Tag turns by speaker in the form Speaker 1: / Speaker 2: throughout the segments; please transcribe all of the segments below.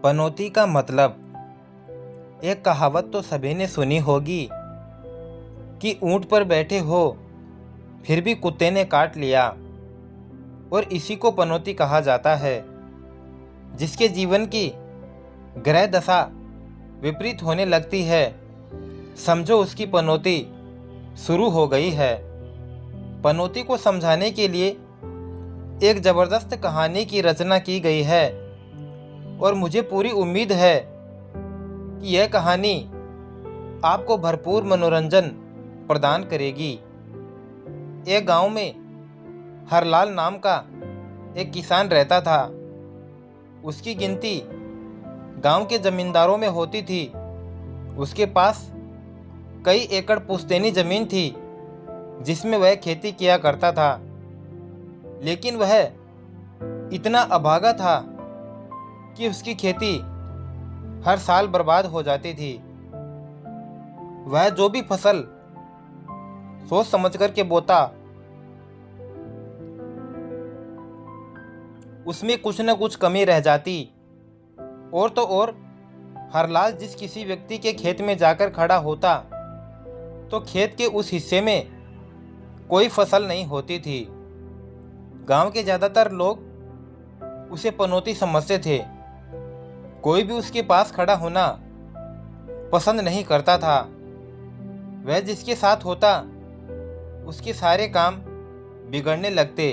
Speaker 1: पनौती का मतलब, एक कहावत तो सभी ने सुनी होगी कि ऊंट पर बैठे हो फिर भी कुत्ते ने काट लिया। और इसी को पनौती कहा जाता है। जिसके जीवन की ग्रह दशा विपरीत होने लगती है, समझो उसकी पनौती शुरू हो गई है। पनौती को समझाने के लिए एक जबरदस्त कहानी की रचना की गई है और मुझे पूरी उम्मीद है कि यह कहानी आपको भरपूर मनोरंजन प्रदान करेगी। एक गांव में हरलाल नाम का एक किसान रहता था। उसकी गिनती गांव के जमींदारों में होती थी। उसके पास कई एकड़ पुश्तैनी जमीन थी जिसमें वह खेती किया करता था। लेकिन वह इतना अभागा था कि उसकी खेती हर साल बर्बाद हो जाती थी। वह जो भी फसल सोच समझ कर के बोता, उसमें कुछ न कुछ कमी रह जाती। और तो और हरलाल जिस किसी व्यक्ति के खेत में जाकर खड़ा होता तो खेत के उस हिस्से में कोई फसल नहीं होती थी। गांव के ज़्यादातर लोग उसे पनौती समझते थे। कोई भी उसके पास खड़ा होना पसंद नहीं करता था। वह जिसके साथ होता उसके सारे काम बिगड़ने लगते।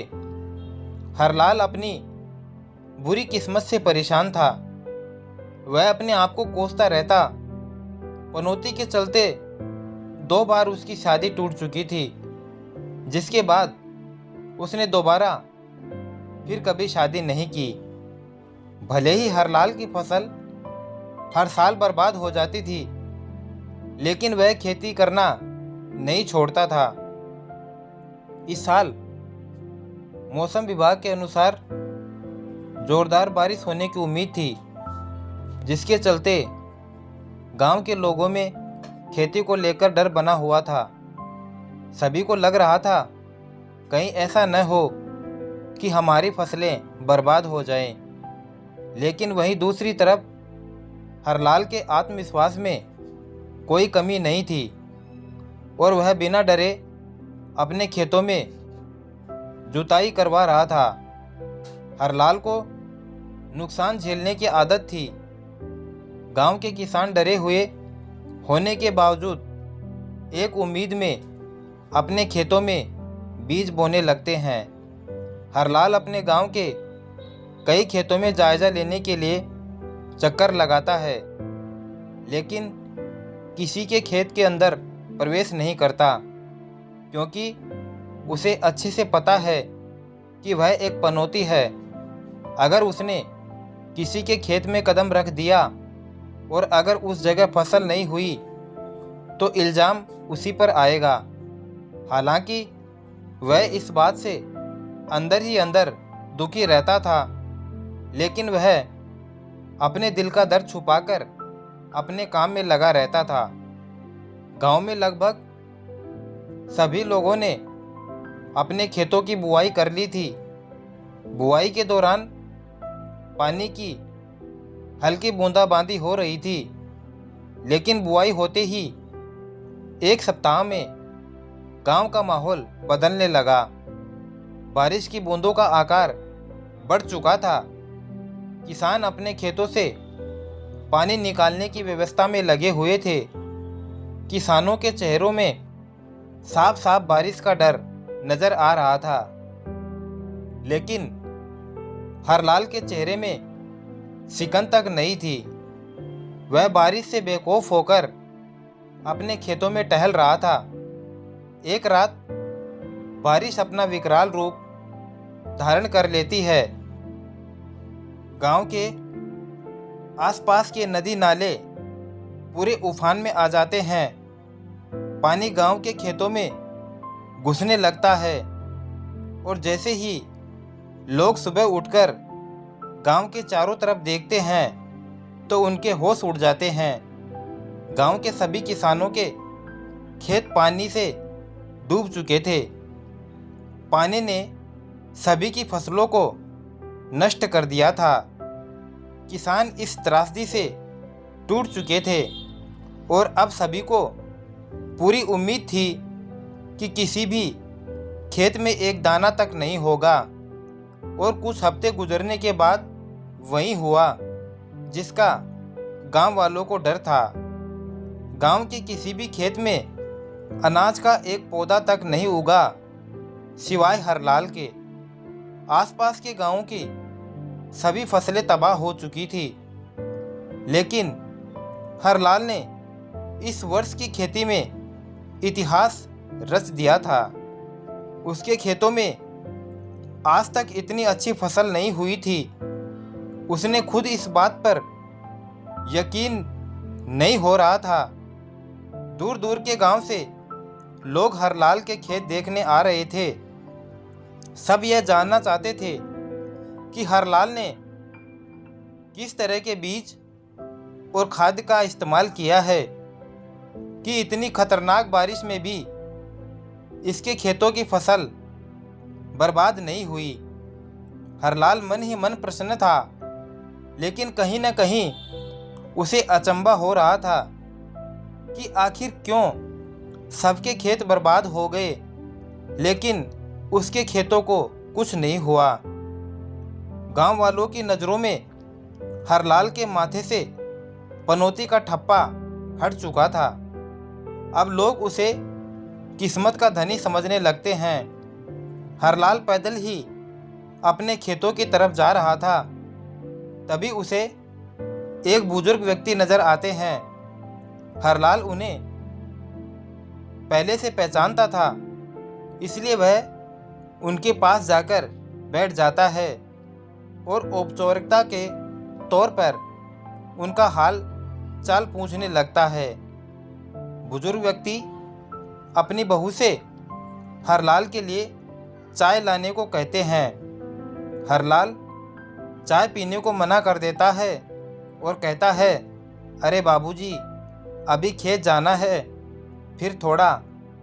Speaker 1: हरलाल अपनी बुरी किस्मत से परेशान था। वह अपने आप को कोसता रहता। पनौती के चलते 2 बार उसकी शादी टूट चुकी थी, जिसके बाद उसने दोबारा फिर कभी शादी नहीं की। भले ही हरलाल की फसल हर साल बर्बाद हो जाती थी, लेकिन वह खेती करना नहीं छोड़ता था। इस साल मौसम विभाग के अनुसार जोरदार बारिश होने की उम्मीद थी, जिसके चलते गांव के लोगों में खेती को लेकर डर बना हुआ था। सभी को लग रहा था कहीं ऐसा न हो कि हमारी फसलें बर्बाद हो जाएं। लेकिन वहीं दूसरी तरफ हरलाल के आत्मविश्वास में कोई कमी नहीं थी और वह बिना डरे अपने खेतों में जुताई करवा रहा था। हरलाल को नुकसान झेलने की आदत थी। गांव के किसान डरे हुए होने के बावजूद एक उम्मीद में अपने खेतों में बीज बोने लगते हैं। हरलाल अपने गांव के कई खेतों में जायजा लेने के लिए चक्कर लगाता है, लेकिन किसी के खेत के अंदर प्रवेश नहीं करता, क्योंकि उसे अच्छे से पता है कि वह एक पनौती है। अगर उसने किसी के खेत में कदम रख दिया और अगर उस जगह फसल नहीं हुई तो इल्ज़ाम उसी पर आएगा। हालांकि वह इस बात से अंदर ही अंदर दुखी रहता था, लेकिन वह अपने दिल का दर्द छुपाकर अपने काम में लगा रहता था। गांव में लगभग सभी लोगों ने अपने खेतों की बुआई कर ली थी। बुआई के दौरान पानी की हल्की बूंदाबांदी हो रही थी, लेकिन बुआई होते ही 1 सप्ताह में गांव का माहौल बदलने लगा। बारिश की बूंदों का आकार बढ़ चुका था। किसान अपने खेतों से पानी निकालने की व्यवस्था में लगे हुए थे। किसानों के चेहरों में साफ साफ बारिश का डर नजर आ रहा था, लेकिन हरलाल के चेहरे में सिकन तक नहीं थी। वह बारिश से बेखौफ होकर अपने खेतों में टहल रहा था। एक रात बारिश अपना विकराल रूप धारण कर लेती है। गांव के आसपास के नदी नाले पूरे उफान में आ जाते हैं। पानी गांव के खेतों में घुसने लगता है और जैसे ही लोग सुबह उठकर गांव के चारों तरफ देखते हैं तो उनके होश उड़ जाते हैं। गांव के सभी किसानों के खेत पानी से डूब चुके थे। पानी ने सभी की फसलों को नष्ट कर दिया था। किसान इस त्रासदी से टूट चुके थे और अब सभी को पूरी उम्मीद थी कि किसी भी खेत में एक दाना तक नहीं होगा। और कुछ हफ्ते गुजरने के बाद वही हुआ जिसका गांव वालों को डर था। गांव के किसी भी खेत में अनाज का एक पौधा तक नहीं उगा सिवाय हरलाल के। आसपास के गांवों की सभी फसलें तबाह हो चुकी थी, लेकिन हरलाल ने इस वर्ष की खेती में इतिहास रच दिया था। उसके खेतों में आज तक इतनी अच्छी फसल नहीं हुई थी। उसने खुद इस बात पर यकीन नहीं हो रहा था। दूर दूर के गांव से लोग हरलाल के खेत देखने आ रहे थे। सब यह जानना चाहते थे कि हरलाल ने किस तरह के बीज और खाद का इस्तेमाल किया है कि इतनी खतरनाक बारिश में भी इसके खेतों की फसल बर्बाद नहीं हुई। हरलाल मन ही मन प्रसन्न था, लेकिन कहीं न कहीं उसे अचंभा हो रहा था कि आखिर क्यों सबके खेत बर्बाद हो गए, लेकिन उसके खेतों को कुछ नहीं हुआ। गांव वालों की नज़रों में हरलाल के माथे से पनौती का ठप्पा हट चुका था। अब लोग उसे किस्मत का धनी समझने लगते हैं। हरलाल पैदल ही अपने खेतों की तरफ जा रहा था। तभी उसे एक बुजुर्ग व्यक्ति नजर आते हैं। हरलाल उन्हें पहले से पहचानता था, इसलिए वह उनके पास जाकर बैठ जाता है और औपचारिकता के तौर पर उनका हाल चाल पूछने लगता है। बुजुर्ग व्यक्ति अपनी बहू से हरलाल के लिए चाय लाने को कहते हैं। हरलाल चाय पीने को मना कर देता है और कहता है, अरे बाबूजी, अभी खेत जाना है, फिर थोड़ा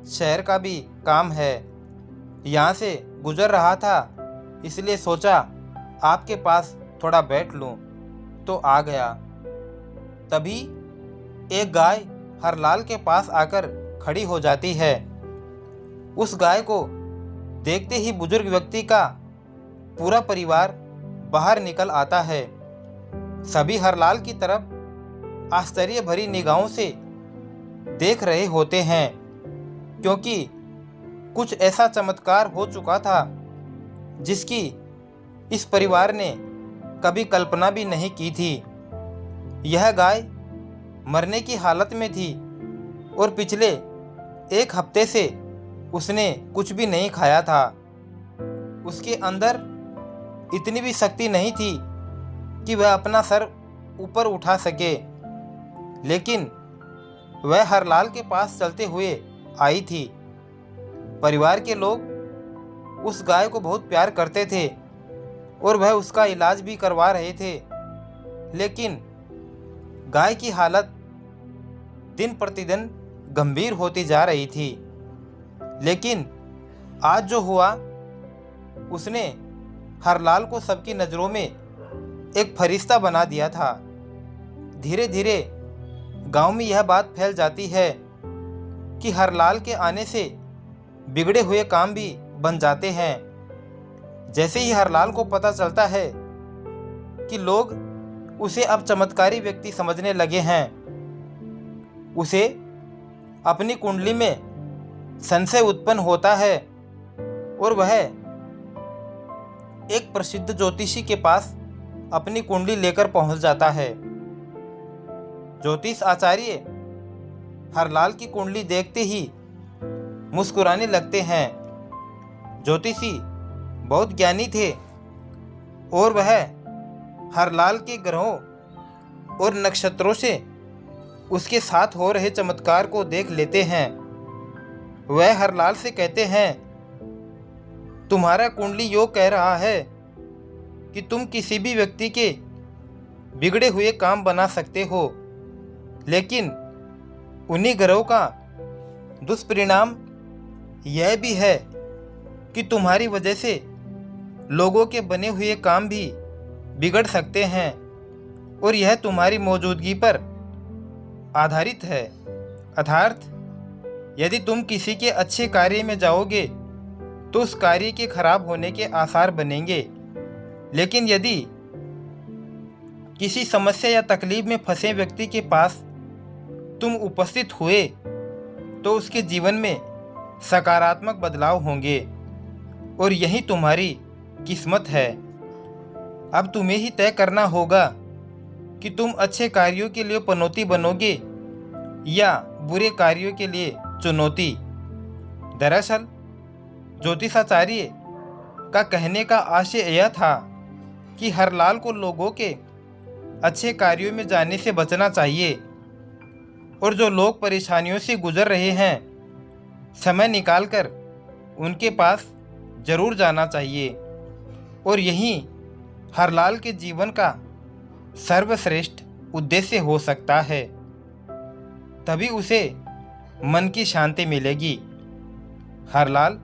Speaker 1: शहर का भी काम है। यहाँ से गुजर रहा था, इसलिए सोचा आपके पास थोड़ा बैठ लूँ, तो आ गया। तभी एक गाय हरलाल के पास आकर खड़ी हो जाती है। उस गाय को देखते ही बुजुर्ग व्यक्ति का पूरा परिवार बाहर निकल आता है। सभी हरलाल की तरफ आश्चर्य भरी निगाहों से देख रहे होते हैं, क्योंकि कुछ ऐसा चमत्कार हो चुका था जिसकी इस परिवार ने कभी कल्पना भी नहीं की थी। यह गाय मरने की हालत में थी और पिछले एक हफ्ते से उसने कुछ भी नहीं खाया था। उसके अंदर इतनी भी शक्ति नहीं थी कि वह अपना सर ऊपर उठा सके, लेकिन वह हरलाल के पास चलते हुए आई थी। परिवार के लोग उस गाय को बहुत प्यार करते थे और वह उसका इलाज भी करवा रहे थे, लेकिन गाय की हालत दिन प्रतिदिन गंभीर होती जा रही थी। लेकिन आज जो हुआ, उसने हरलाल को सबकी नज़रों में एक फरिश्ता बना दिया था। धीरे धीरे गांव में यह बात फैल जाती है कि हरलाल के आने से बिगड़े हुए काम भी बन जाते हैं। जैसे ही हरलाल को पता चलता है कि लोग उसे अब चमत्कारी व्यक्ति समझने लगे हैं, उसे अपनी कुंडली में संशय उत्पन्न होता है और वह एक प्रसिद्ध ज्योतिषी के पास अपनी कुंडली लेकर पहुंच जाता है। ज्योतिष आचार्य हरलाल की कुंडली देखते ही मुस्कुराने लगते हैं। ज्योतिषी बहुत ज्ञानी थे और वह हरलाल के ग्रहों और नक्षत्रों से उसके साथ हो रहे चमत्कार को देख लेते हैं। वह हरलाल से कहते हैं, तुम्हारा कुंडली योग कह रहा है कि तुम किसी भी व्यक्ति के बिगड़े हुए काम बना सकते हो, लेकिन उन्हीं ग्रहों का दुष्परिणाम यह भी है कि तुम्हारी वजह से लोगों के बने हुए काम भी बिगड़ सकते हैं। और यह तुम्हारी मौजूदगी पर आधारित है। अर्थात यदि तुम किसी के अच्छे कार्य में जाओगे तो उस कार्य के खराब होने के आसार बनेंगे, लेकिन यदि किसी समस्या या तकलीफ में फंसे व्यक्ति के पास तुम उपस्थित हुए तो उसके जीवन में सकारात्मक बदलाव होंगे और यही तुम्हारी किस्मत है। अब तुम्हें ही तय करना होगा कि तुम अच्छे कार्यों के लिए पनौती बनोगे या बुरे कार्यों के लिए चुनौती। दरअसल ज्योतिषाचार्य का कहने का आशय यह था कि हरलाल को लोगों के अच्छे कार्यों में जाने से बचना चाहिए और जो लोग परेशानियों से गुजर रहे हैं समय निकालकर उनके पास जरूर जाना चाहिए। और यही हरलाल के जीवन का सर्वश्रेष्ठ उद्देश्य हो सकता है, तभी उसे मन की शांति मिलेगी। हरलाल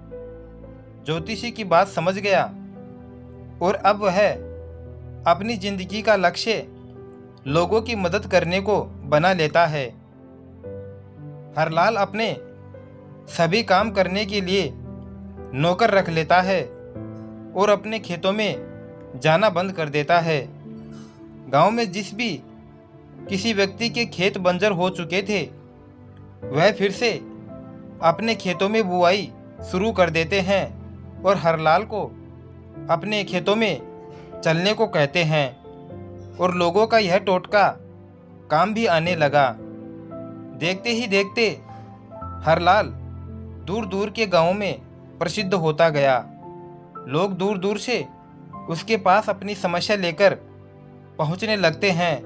Speaker 1: ज्योतिषी की बात समझ गया और अब वह अपनी जिंदगी का लक्ष्य लोगों की मदद करने को बना लेता है। हरलाल अपने सभी काम करने के लिए नौकर रख लेता है और अपने खेतों में जाना बंद कर देता है। गांव में जिस भी किसी व्यक्ति के खेत बंजर हो चुके थे वह फिर से अपने खेतों में बुआई शुरू कर देते हैं और हरलाल को अपने खेतों में चलने को कहते हैं और लोगों का यह टोटका काम भी आने लगा। देखते ही देखते हरलाल दूर दूर के गांवों में प्रसिद्ध होता गया। लोग दूर दूर से उसके पास अपनी समस्या लेकर पहुंचने लगते हैं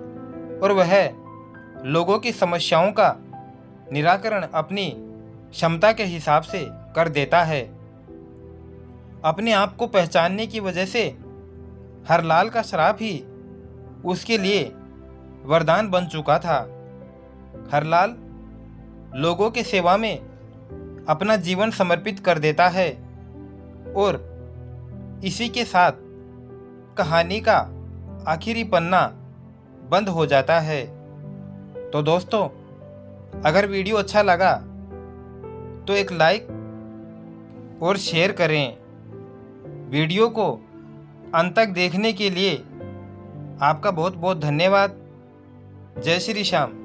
Speaker 1: और वह लोगों की समस्याओं का निराकरण अपनी क्षमता के हिसाब से कर देता है। अपने आप को पहचानने की वजह से हरलाल का श्राप ही उसके लिए वरदान बन चुका था। हरलाल लोगों के सेवा में अपना जीवन समर्पित कर देता है और इसी के साथ कहानी का आखिरी पन्ना बंद हो जाता है। तो दोस्तों, अगर वीडियो अच्छा लगा तो एक लाइक और शेयर करें। वीडियो को अंत तक देखने के लिए आपका बहुत बहुत धन्यवाद। जय श्री श्याम।